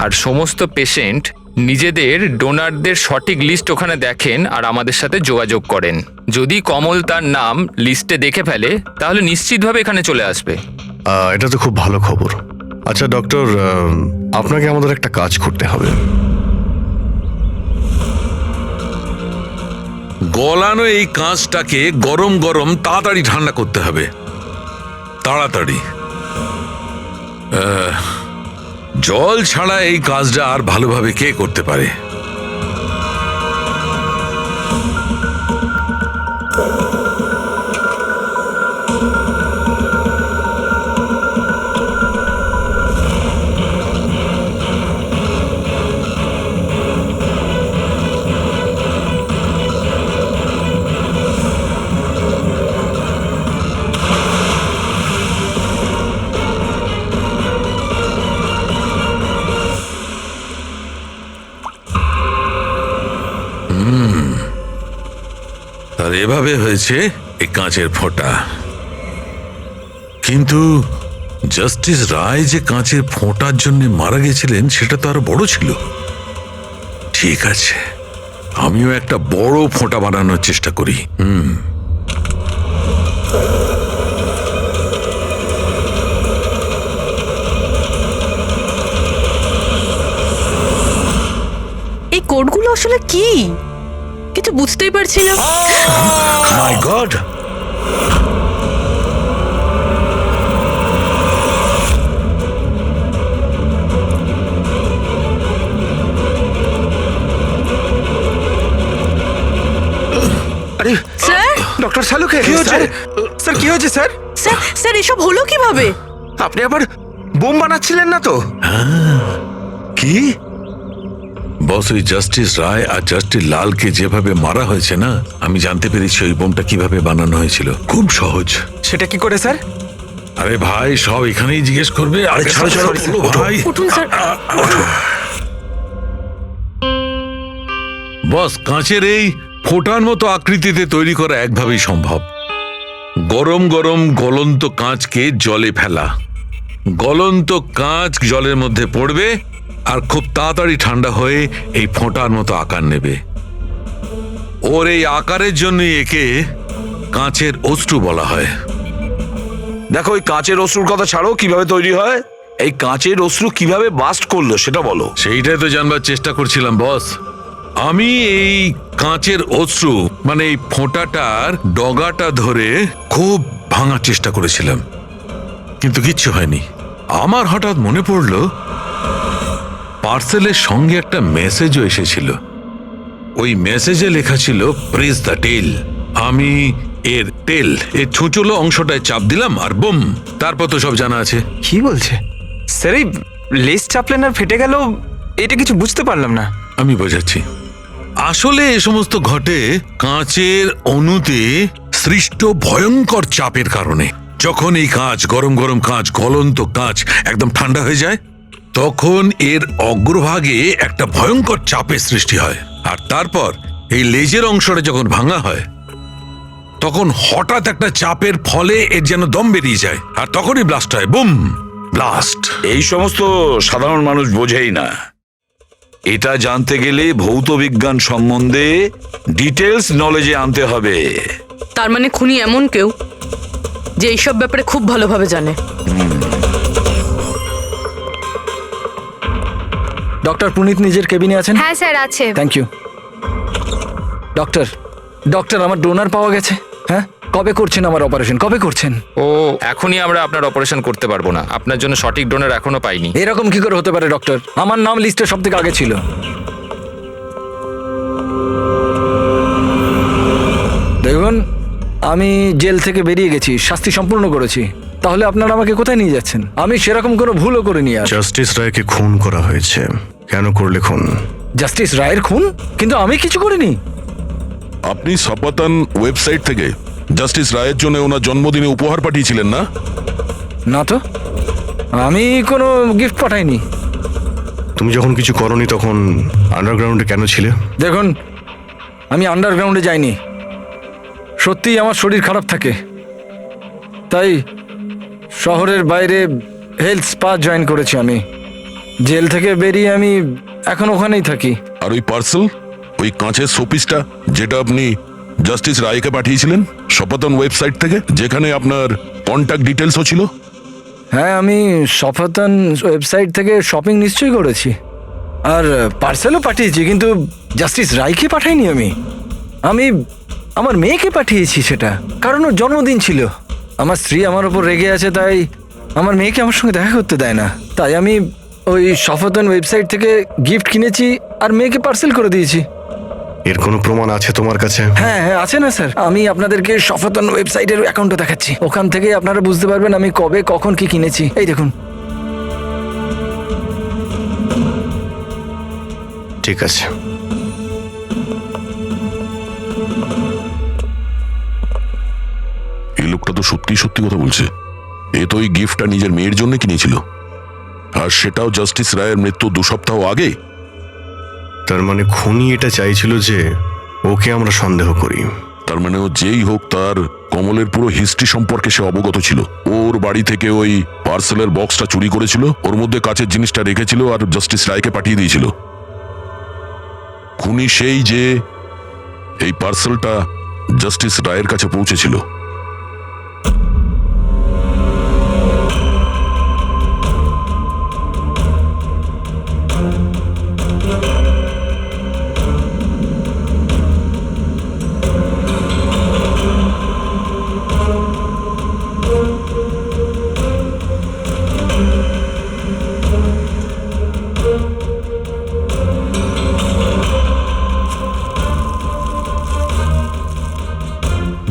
আর সমস্ত পেশেন্ট নিজেদের ডোনারদের সঠিক লিস্ট ওখানে দেখেন আর আমাদের সাথে যোগাযোগ করেন। যদি কমল তার নাম লিস্টে দেখে ফেলে তাহলে নিশ্চিতভাবে এখানে চলে আসবে। এটা তো খুব ভালো খবর। আচ্ছা ডক্টর, আপনাকে আমাদের একটা কাজ করতে হবে। গলানো এই কাঁচটাকে গরম গরম তাড়াতাড়ি ঠান্ডা করতে হবে, তাড়াতাড়ি। জল ছাড়া এই কাজটা আর ভালোভাবে কে করতে পারে? আর এভাবে হয়েছে এই কাঁচের ফোঁটা। কিন্তু জাস্টিস রায় যে কাঁচের ফোঁটার জন্য মারা গেছিলেন সেটা তো আরো বড় ছিল। ঠিক আছে, আমিও একটা বড় ফোঁটা বানানোর চেষ্টা করি। এই কোডগুলো আসলে কি কিছু বুঝতেই পারছি না। মাই গড, আরে স্যার, ডক্টর শালুকে কি হয়েছে স্যার? কি হয়েছে স্যার? স্যার স্যার এসব হলো কিভাবে? আপনি আবার বোম বানাচ্ছিলেন না তো? কি বস, ওই জাস্টিস রায় আর জাস্টিস লালকে যেভাবে মারা হয়েছে না, আমি জানতে পেরেছি ওই বোমটা কিভাবে বানানো হয়েছিল। খুব সহজ। সেটা কি করে স্যার? আরে ভাই, সব এখানেই জিজ্ঞেস করবে। আরে ছাড়ো ছাড়ো, বলো ভাই। উঠুন স্যার। বস, কাঁচের এই ফোঁটার মতো আকৃতিতে তৈরি করা একভাবেই সম্ভব। গরম গরম গলন্ত কাঁচকে জলে ফেলা, গলন্ত কাঁচ জলের মধ্যে পড়বে আর খুব তাড়াতাড়ি ঠান্ডা হয়ে এই ফোঁটার মতো আকার নেবে। ওর এই আকারের জন্যই একে কাঁচের অশ্রু বলা হয়। দেখো ওই কাঁচের অশ্রুর কথা ছাড়ো, কিভাবে তৈরি হয়? এই কাঁচের অশ্রু কিভাবে বাস্ট করলো সেটা বলো। সেইটাই তো জানবার চেষ্টা করছিলাম বস। আমি এই কাঁচের অশ্রু মানে এই ফোঁটাটার ডগাটা ধরে খুব ভাঙার চেষ্টা করেছিলাম, কিন্তু কিচ্ছু হয়নি। আমার হঠাৎ মনে পড়লো পার্সেলের সঙ্গে একটা মেসেজও এসেছিল। ওই মেসেজে লেখা ছিল প্রেস দ্য টেল। আমি এর এর ছুঁচলো অংশটায় চাপ দিলাম আর বুম, তারপর তো সব জানা আছে। কি বলছে স্যার? এই লেস চাপলেন আর ফেটে গেল, এটা কিছু বুঝতে পারলাম না। আমি বোঝাচ্ছি। আসলে এ সমস্ত ঘটে কাঁচের অণুতে সৃষ্ট ভয়ঙ্কর চাপের কারণে। যখন এই কাঁচ, গরম গরম কাঁচ, গলন্ত কাঁচ একদম ঠান্ডা হয়ে যায়, তখন এর অগ্রভাগে একটা ভয়ঙ্কর চাপের সৃষ্টি হয়। আর তারপর এই লেজের অংশটা যখন ভাঙা হয়, তখন হঠাৎ একটা চাপের ফলে এর যেন দম বেরিয়ে যায়, আর তখনই ব্লাস্ট হয়। Broom, blast. এই সমস্ত সাধারণ মানুষ বোঝেই না। এটা জানতে গেলে ভৌত বিজ্ঞান সম্বন্ধে ডিটেলস নলেজে আনতে হবে। তার মানে খুনি এমন কেউ যে এইসব ব্যাপারে খুব ভালোভাবে জানে। ডক্টর পুনিত নিজের কেবিনে আছেন? হ্যাঁ স্যার, আছে। Thank you. ডক্টর, ডক্টর আমার ডোনার পাওয়া গেছে। হ্যাঁ, কবে করছেন আমার অপারেশন? কবে করছেন? ও এখনই আমরা আপনার অপারেশন করতে পারবো না, আপনার জন্য সঠিক ডোনার এখনো পাইনি। এরকম কি করে হতে পারে ডক্টর? আমার নাম লিস্টে সব থেকে আগে ছিল। দেখুন, আমি জেল থেকে বেরিয়ে গেছি, শাস্তি সম্পূর্ণ করেছি। তাহলে আপনারা আমাকে কোথায় নিয়ে যাচ্ছেন? আমি সেরকম কোনো ভুলও করিনি। আর জাস্টিস রায়কে খুন করা হয়েছে। কেন করলে খুন? জাস্টিস রায়ের খুন? কিন্তু আমি কিছু করিনি। আপনি সপাতান ওয়েবসাইট থেকে জাস্টিস রায়ের জন্য ওনার জন্মদিনে উপহার পাঠিয়েছিলেন না? না তো, আমি কোনো গিফট পাঠাইনি। তুমি যখন কিছু করনি তখন আন্ডারগ্রাউন্ডে কেন ছিলে? দেখুন, আমি আন্ডারগ্রাউন্ডে যাইনি। সত্যিই আমার শরীর খারাপ থাকে, তাই শহরের বাইরে হেলথ স্পা জয়েন করেছি আমি। জেল থেকে বেরিয়ে আমি এখন ওখানেই থাকি। আর ওই পার্সেল, ওই কাঁচের শোপিসটা যেটা আপনি জাস্টিস রায়কে পাঠিয়েছিলেন সপাতন ওয়েবসাইট থেকে, যেখানে আপনার কন্ট্যাক্ট ডিটেলসও ছিল, হ্যাঁ, আমি সফাতন ওয়েবসাইট থেকে শপিং নিশ্চয়ই করেছি, আর পার্সেলও পাঠিয়েছি, কিন্তু জাস্টিস রায়কে পাঠাইনি। আমি আমার মেয়েকে পাঠিয়েছি সেটা, কারণ ওর জন্মদিন ছিল। আমার স্ত্রী আমার ওপর রেগে আছে, তাই আমার মেয়েকে আমার সঙ্গে দেখা করতে দেয় না। তাই আমি ওই সফাতন ওয়েবসাইট থেকে গিফট কিনেছি আর মেয়েকে পার্সেল করে দিয়েছি। এর কোনো প্রমাণ আছে তোমার কাছে? হ্যাঁ হ্যাঁ, আছে না স্যার। আমি আপনাদেরকে সফাতন ওয়েবসাইটের অ্যাকাউন্টটা দেখাচ্ছি, ওখান থেকে আপনারা বুঝতে পারবেন আমি কবে কখন কি কিনেছি। এই দেখুন। ঠিক আছে। এই লোকটা তো সত্যি সত্যি কথা বলছে। এ তো এই গিফটটা নিজের মেয়ের জন্য কিনেছিল, আর সেটাও জাস্টিস রায়ের মৃত্যু 2 সপ্তাহ আগে। তার মানে খুনি এটা চাইছিল যে ওকে আমরা সন্দেহ করি। তার মানে ও যেই হোক, তার কমলের পুরো হিস্ট্রি সম্পর্কে সে অবগত ছিল। ওর বাড়ি থেকে ওই পার্সেলের বক্সটা চুরি করেছিল, ওর মধ্যে কাচের জিনিসটা রেখেছিল আর জাস্টিস রায়কে পাঠিয়ে দিয়েছিল। খুনি সেই যে এই পার্সেলটা জাস্টিস রায়ের কাছে পৌঁছেছিল।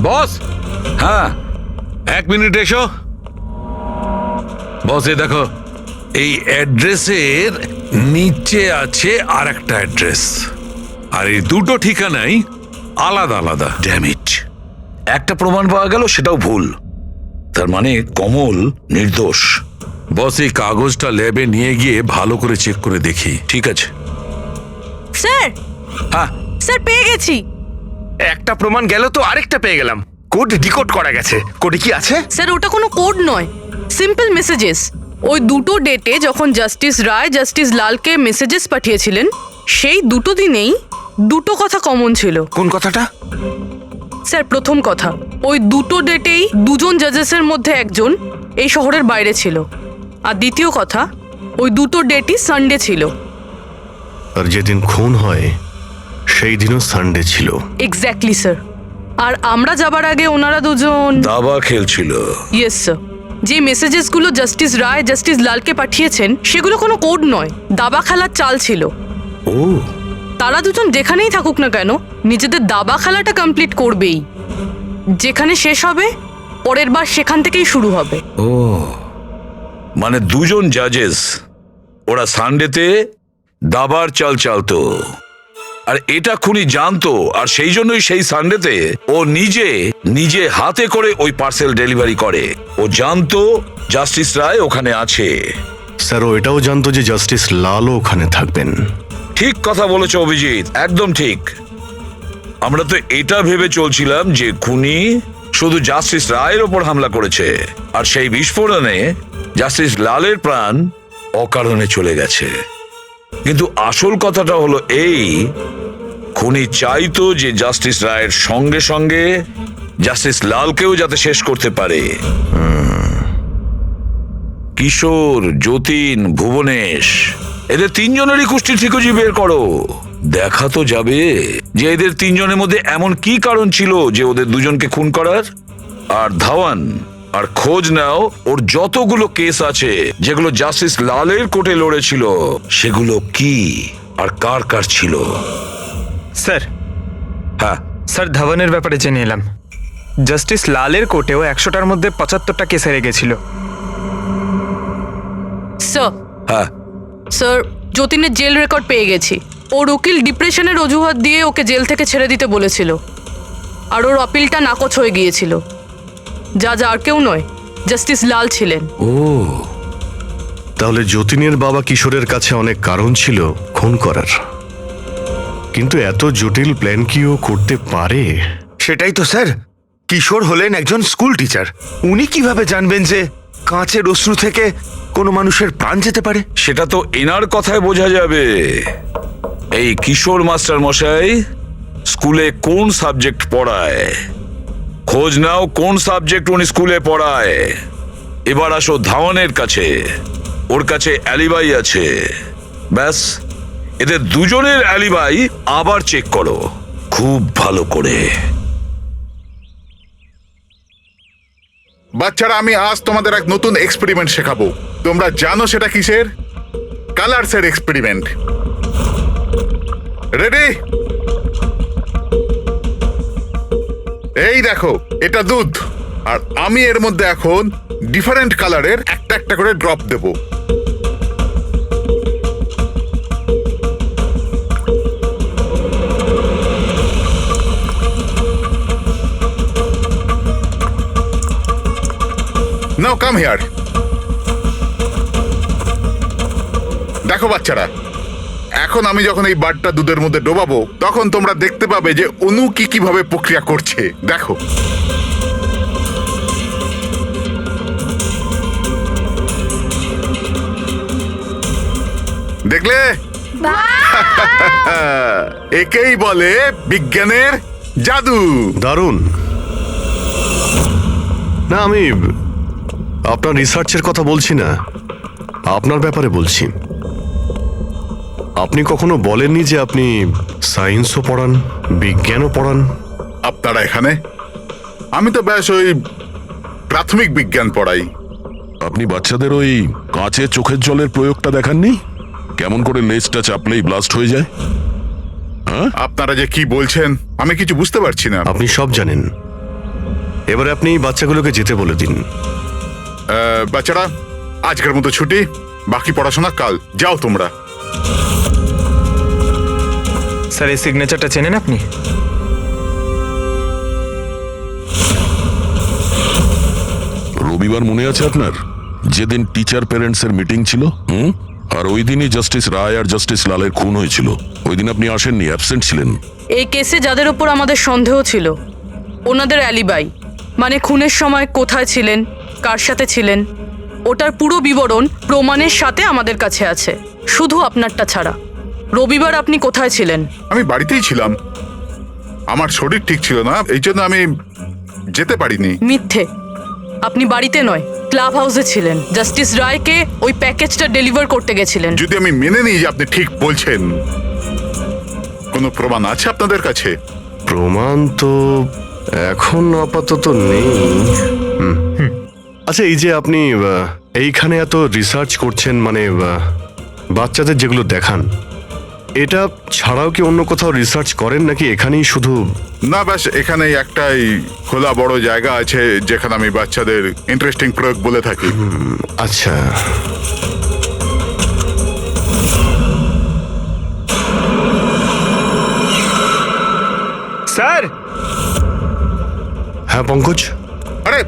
বস, হ্যাঁ, 1 মিনিট এসো। বস, এই দেখো, এই অ্যাড্রেসের নিচে আছে আর একটা অ্যাড্রেস, আর এই দুটো ঠিকানাই আলাদা আলাদা। ড্যামিট, একটা প্রমাণ পাওয়া গেল, সেটাও ভুল। তার মানে কমল নির্দোষ। বস, এই কাগজটা ল্যাবে নিয়ে গিয়ে ভালো করে চেক করে দেখি। ঠিক আছে। স্যার, হ্যাঁ, স্যার পেয়ে গেছি। একটা প্রমাণ গেল তো আরেকটা পেয়ে গেলাম। কোড ডিকোড করা গেছে। কোডে কি আছে? স্যার, ওটা কোনো কোড নয়, সিম্পল মেসেজেস। ওই দুটো ডেটে যখন জাস্টিস রায় জাস্টিস লালকে মেসেজেস পাঠিয়েছিলেন, সেই দুটো দিনেই দুটো কথা কমন ছিল। কোন কথাটা? স্যার, প্রথম কথা, ওই দুটো ডেটেই দুজন জাজেসের মধ্যে একজন এই শহরের বাইরে ছিল। আর দ্বিতীয় কথা, ওই দুটো ডেটই সানডে ছিল। আর যেদিন খুন হয় সেই দিনও সানডে ছিল। Exactly sir. আর আমরা যাবার আগে ওনারা দুজন দাবা খেলছিল। Yes sir. যে মেসেজেসগুলো জাস্টিস রায় জাস্টিস লালকে পাঠিয়েছেন সেগুলো কোনো কোড নয়, দাবা খেলার চাল ছিল। ও, তারা দুজন যেখানেই থাকুক না কেন নিজেদের দাবা খেলাটা কমপ্লিট করবেই। যেখানে শেষ হবে পরের বার সেখান থেকেই শুরু হবে। ও, মানে দুজন জাজেস, ওরা সানডেতে দাবার চাল চালতো, আর এটা খুনি জানতো, আর সেই জন্যই সেই সানডেতে ও নিজে হাতে করে ওই পার্সেল ডেলিভারি করে। ও জানতো জাস্টিস রায় ওখানে আছে। স্যার, ও এটাও জানতো যে জাস্টিস লালও ওখানে থাকবেন। ঠিক কথা বলেছ অভিজিৎ, একদম ঠিক। আমরা তো এটা ভেবে চলছিলাম যে খুনি শুধু জাস্টিস রায়ের ওপর হামলা করেছে, আর সেই বিস্ফোরণে জাস্টিস লালের প্রাণ অকারণে চলে গেছে। কিন্তু আসল কথাটা হলো এই, খুনি চাইতো যে জাস্টিস রায়ের সঙ্গে সঙ্গে জাস্টিস লালকেও যাতে শেষ করতে পারে। কিশোর, যতীন, ভুবনেশ, এদের 3 জনেরই কুষ্টি ঠিকুজি বের করো। দেখা তো যাবে যে এদের 3 জনের মধ্যে এমন কি কারণ ছিল যে ওদের দুজনকে খুন করার। আর ধাওয়ান, আর খোঁজ নাও ওর যতগুলো কেস আছে যেগুলো জাস্টিস লালের কোর্টে লড়েছিল, সেগুলো কি আর কার কার ছিল। স্যার, হ্যাঁ স্যার, ধাওয়ানের ব্যাপারে জেনে এলাম। জাস্টিস লালের কোর্টেও 100টার মধ্যে 75টা কেস হেরে গেছিল। স্যার, হ্যাঁ, স্যার, যতীনের জেল রেকর্ড পেয়ে গেছি। ওর উকিল ডিপ্রেশনের অজুহাত দিয়ে ওকে জেল থেকে ছেড়ে দিতে বলেছিল, আর ওর আপিলটা নাকচ হয়ে গিয়েছিল। যা আর কেউ নয়, জাস্টিস লাল ছিলেন। ও, তাহলে যতীনের বাবা কিশোরের কাছে অনেক কারণ ছিল খুন করার, কিন্তু এত জটিল প্ল্যান কি ও করতে পারে? সেটাই তো স্যার। কিশোর হলেন একজন স্কুল টিচার। উনি কিভাবে জানবেন যে কাঁচের অশ্রু থেকে কোনো মানুষের প্রাণ যেতে পারে? সেটা তো এনার কথায় বোঝা যাবে। এই কিশোর মাস্টার মশাই স্কুলে কোন সাবজেক্ট পড়ায়, খোঁজ নাও কোন সাবজেক্ট উনি স্কুলে পড়ায়। এবার আসো ধাওয়ানের কাছে। ওর কাছে অ্যালিবাই আছে। ব্যাস, এদের দুজনের অ্যালিবাই আবার চেক করো খুব ভালো করে। বাচ্চারা, আমি আজ তোমাদের এক নতুন এক্সপেরিমেন্ট শেখাবো। তোমরা জানো সেটা কিসের? কালারসের এক্সপেরিমেন্ট। রেডি? এই দেখো, এটা দুধ, আর আমি এর মধ্যে এখন ডিফারেন্ট কালারের একটা একটা করে drop Dev. Now come here. দেখো বাচ্চারা, এখন আমি যখন এই বারটা দুধের মধ্যে ডোবাবো তখন তোমরা দেখতে পাবে যে অনু কিভাবে প্রক্রিয়া করছে। দেখো, দেখলে? একেই বলে বিজ্ঞানের জাদু। দারুণ না, আমি আপনার রিসার্চের কথা বলছি না, আপনার ব্যাপারে বলছি। আপনি কখনো বলেননি যে আপনি সায়েন্সও পড়ান, বিজ্ঞানও পড়ান? আপনারা এখানে? আমি তো ব্যাস ওই প্রাথমিক বিজ্ঞান পড়াই। আপনি বাচ্চাদের ওই কাঁচে চোখের জলের প্রয়োগটা দেখাননি? কেমন করে লেজটা চাপলেই ব্লাস্ট হয়ে যায়? আপনারা যে কি বলছেন আমি কিছু বুঝতে পারছি না। আপনি সব জানেন, এবারে আপনি বাচ্চাগুলোকে যেতে বলে দিন। বাচ্চারা, আজকের মতো ছুটি, বাকি পড়াশোনা কাল। যাও তোমরা। স্যার, এই সিগনেচারটা চেনেন আপনি? রবিবার মনে আছে আপনার, যেদিন টিচার প্যারেন্টস এর মিটিং ছিল? আর ওই দিনই জাস্টিস রায় আর জাস্টিস লালের খুন হয়েছিল। ওই দিন আপনি আসেননি, অ্যাবসেন্ট ছিলেন। এই কেসে যাদের উপর আমাদের সন্দেহ ছিল, ওনাদের অ্যালিবাই মানে খুনের সময় কোথায় ছিলেন, কার সাথে ছিলেন, ওটার পুরো বিবরণ প্রমাণের সাথে আমাদের কাছে আছে, শুধু আপনারটা ছাড়া। রবিবার আপনি কোথায় ছিলেন? আমি বাড়িতেই ছিলাম। আমার শরীর ঠিক ছিল না, এই জন্য আমি যেতে পারিনি। মিথ্যে, আপনি বাড়িতে নয়, ক্লাব হাউসে ছিলেন। জাস্টিস রায়কে ওই প্যাকেজটা ডেলিভার করতে গেছিলেন। যদি আমি মেনে নিই যে আপনি ঠিক বলছেন, কোনো প্রমাণ আছে আপনাদের কাছে? প্রমাণ তো এখন আপাতত নেই। আচ্ছা, এই যে আপনি এইখানে এত রিসার্চ করছেন, মানে বাচ্চাদের যেগুলো দেখান, এটা ছাড়াও কি অন্য কোথাও রিসার্চ করেন নাকি এখানেই শুধু? না, ব্যাস এখানেই একটাই খোলা বড় জায়গা আছে যেখানে আমি বাচ্চাদের ইন্টারেস্টিং প্রয়োগ বলে থাকি। আচ্ছা, স্যার। হ্যাঁ পঙ্কজ। আরে,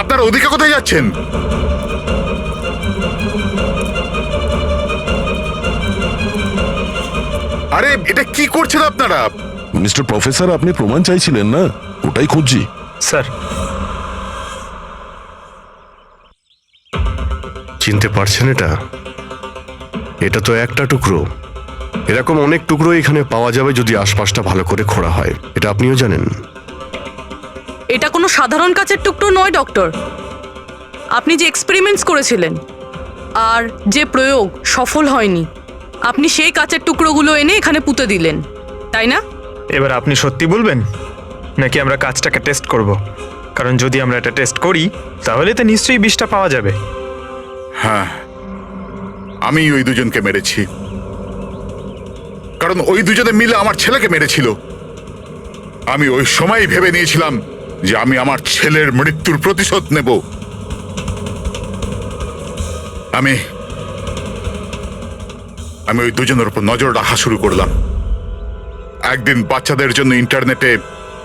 আপনারা ওদিকে কোথায় যাচ্ছেন? আরে, এটা কি করছেন আপনারা? মিস্টার প্রফেসর, আপনি প্রমাণ চাইছিলেন না, ওটাই খুঁজছি। স্যার, চিনতে পারছেন এটা? এটা তো একটা টুকরো। এরকম অনেক টুকরো এখানে পাওয়া যাবে যদি আশপাশটা ভালো করে খোঁড়া হয়। এটা আপনিও জানেন। এটা কোনো সাধারণ কাচের টুকরো নয় ডক্টর। আপনি যে এক্সপেরিমেন্টস করেছিলেন আর যে প্রয়োগ সফল হয়নি, আপনি সেই কাচের টুকরোগুলো এনে এখানে পুঁতে দিলেন, তাই না? এবার আপনি সত্যি বলবেন নাকি আমরা কাজটাকে টেস্ট করব? কারণ যদি আমরা এটা টেস্ট করি তাহলে তো নিশ্চয়ই বিষটা পাওয়া যাবে। হ্যাঁ, আমি ওই দুজনকে মেরেছি, কারণ ওই দুজনে মিলে আমার ছেলেকে মেরেছিল। আমি ওই সময় ভেবে নিয়েছিলাম যে আমি আমার ছেলের মৃত্যুর প্রতিশোধ নেব। আমি ওই দুজনের উপর নজর রাখা শুরু করলাম। একদিন বাচ্চাদের জন্য ইন্টারনেটে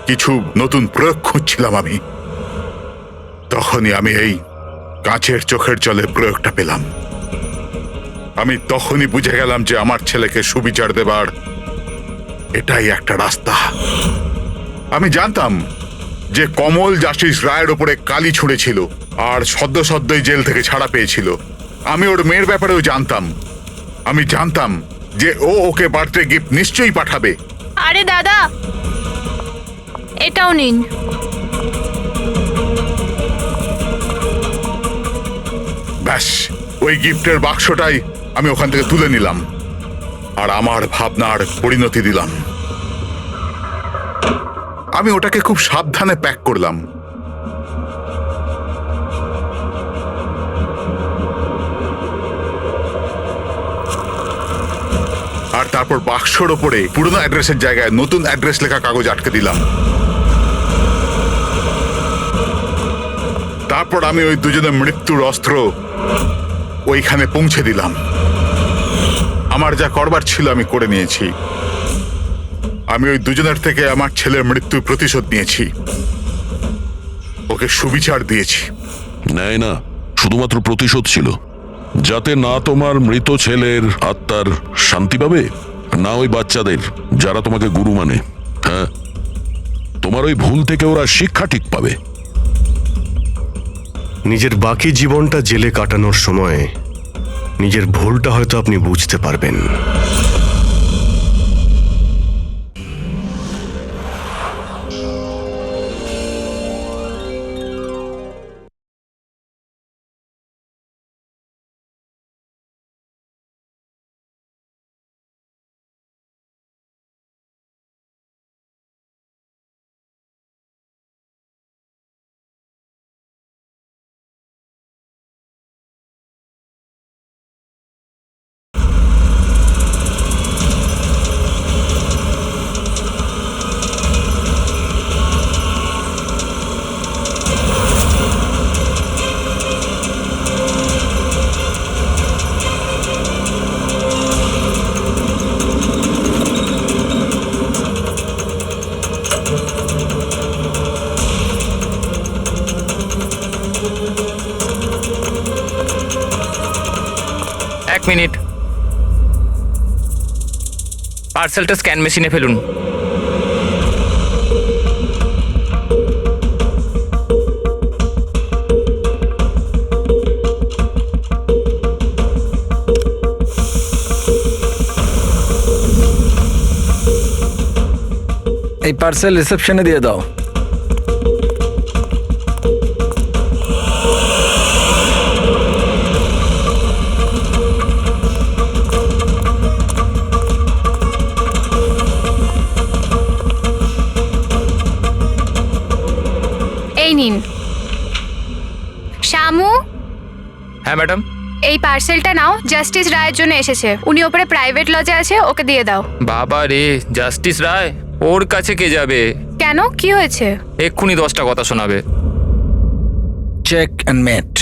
কিছু নতুন প্রয়োগ খুঁজছিলাম আমি, তখনই আমি এই কাঁচের চোখের জলের প্রয়োগটা পেলাম। আমি তখনই বুঝে গেলাম যে আমার ছেলেকে সুবিচার দেবার এটাই একটা রাস্তা। আমি জানতাম যে কমল জাস্টিস রায়ের ওপরে কালি ছুঁড়েছিল আর সদ্যই জেল থেকে ছাড়া পেয়েছিল। আমি ওর মেয়ের ব্যাপারেও জানতাম। আমি জানতাম যে ও ওকে বার্থডে গিফট নিশ্চয়ই পাঠাবে। আরে দাদা, এটাও নিন। ব্যাস, ওই গিফটের বাক্সটাই আমি ওখান থেকে তুলে নিলাম আর আমার ভাবনার পরিণতি দিলাম। আমি ওটাকে খুব সাবধানে প্যাক করলাম। আর তারপর বাক্সর ওপরে পুরনো অ্যাড্রেসের জায়গায় নতুন অ্যাড্রেস লেখা কাগজ আটকে দিলাম। তারপর আমি ওই দুজনের মৃত্যুর অস্ত্র ওইখানে পৌঁছে দিলাম। আমার যা করবার ছিল আমি করে নিয়েছি। আমি ওই দুজনের থেকে আমার ছেলের মৃত্যুর প্রতিশোধ নিয়েছি, ওকে সুবিচার দিয়েছি। নেয় না, শুধুমাত্র প্রতিশোধ ছিল, যাতে না তোমার মৃত ছেলের আত্মার শান্তি পাবে, না ওই বাচ্চাদের যারা তোমাকে গুরু মানে। হ্যাঁ, তোমার ওই ভুল থেকে ওরা শিক্ষা ঠিক পাবে। নিজের বাকি জীবনটা জেলে কাটানোর সময় নিজের ভুলটা হয়তো আপনি বুঝতে পারবেন। এক মিনিট, পার্সেলটা স্ক্যান মেশিনে ফেলুন। এই পার্সেল রিসেপশনে দিয়ে দাও। এই নিন। শ্যামু, হ্যাঁ ম্যাডাম। এই পার্সেলটা নাও, জাস্টিস রায়ের জন্য এসেছে। উনি ওপরে প্রাইভেট লজে আছে, ওকে দিয়ে দাও। বাবা রে, জাস্টিস রায়? ওর কাছে কে যাবে? কেন, কি হয়েছে? এক্ষুনি 10টা কথা শোনাবে। চেক অ্যান্ড মেট।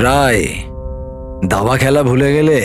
রায়, দাবা খেলা ভুলে গেলে?